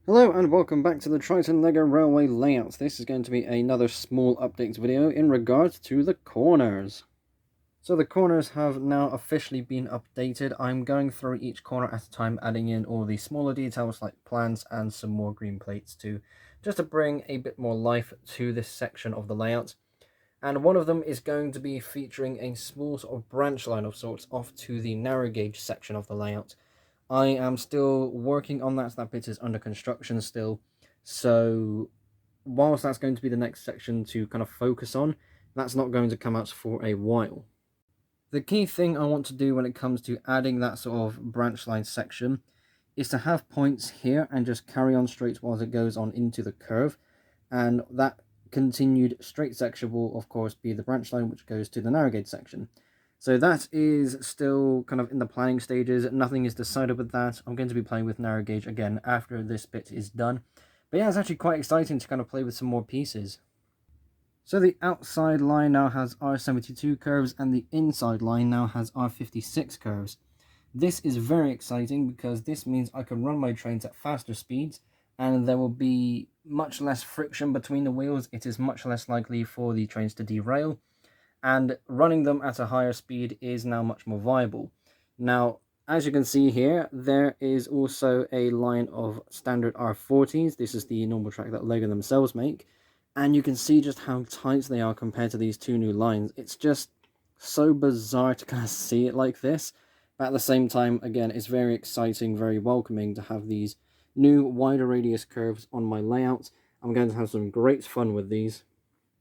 Hello and welcome back to the Triton LEGO Railway Layouts. This is going to be another small updates video in regards to the corners. So the corners have now officially been updated. I'm going through each corner at a time, adding in all the smaller details like plants and some more green plates just to bring a bit more life to this section of the layout. And one of them is going to be featuring a small sort of branch line of sorts off to the narrow gauge section of the layout. I am still working on that. That bit is under construction still. So whilst that's going to be the next section to kind of focus on, that's not going to come out for a while. The key thing I want to do when it comes to adding that sort of branch line section is to have points here and just carry on straight while it goes on into the curve. And that continued straight section will of course be the branch line which goes to the narrow gauge section. So that is still kind of in the planning stages. Nothing is decided with that. I'm going to be playing with narrow gauge again after this bit is done. But yeah, it's actually quite exciting to kind of play with some more pieces. So the outside line now has R72 curves and the inside line now has R56 curves. This is very exciting because this means I can run my trains at faster speeds and there will be much less friction between the wheels. It is much less likely for the trains to derail. And running them at a higher speed is now much more viable. Now, as you can see here, there is also a line of standard R40s. This is the normal track that LEGO themselves make. And you can see just how tight they are compared to these two new lines. It's just so bizarre to kind of see it like this. But at the same time, again, it's very exciting, very welcoming to have these new wider radius curves on my layout. I'm going to have some great fun with these.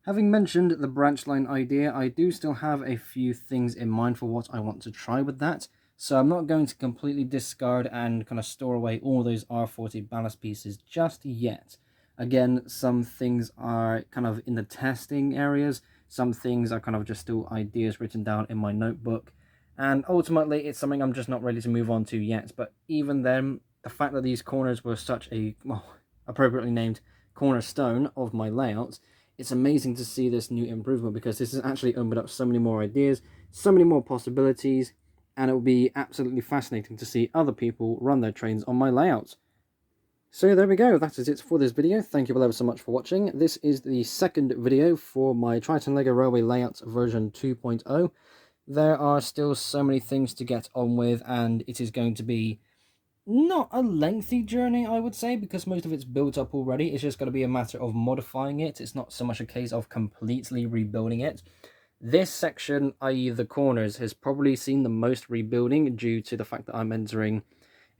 Having mentioned the branch line idea, I do still have a few things in mind for what I want to try with that. So I'm not going to completely discard and kind of store away all those R40 ballast pieces just yet. Again, some things are kind of in the testing areas. Some things are kind of just still ideas written down in my notebook. And ultimately, it's something I'm just not ready to move on to yet. But even then, the fact that these corners were such a, well, appropriately named cornerstone of my layouts, it's amazing to see this new improvement because this has actually opened up so many more ideas, so many more possibilities, and it will be absolutely fascinating to see other people run their trains on my layouts. So there we go, that is it for this video. Thank you all ever so much for watching. This is the second video for my Triton LEGO Railway Layouts version 2.0. There are still so many things to get on with, and it is going to be not a lengthy journey, I would say, because most of it's built up already. It's just going to be a matter of modifying it. It's not so much a case of completely rebuilding it. This section, i.e. the corners, has probably seen the most rebuilding due to the fact that I'm entering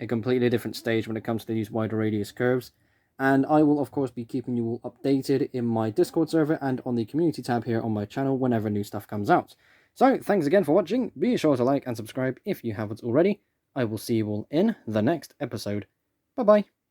a completely different stage when it comes to these wider radius curves. And I will, of course, be keeping you all updated in my Discord server and on the community tab here on my channel whenever new stuff comes out. So, thanks again for watching. Be sure to like and subscribe if you haven't already. I will see you all in the next episode. Bye-bye.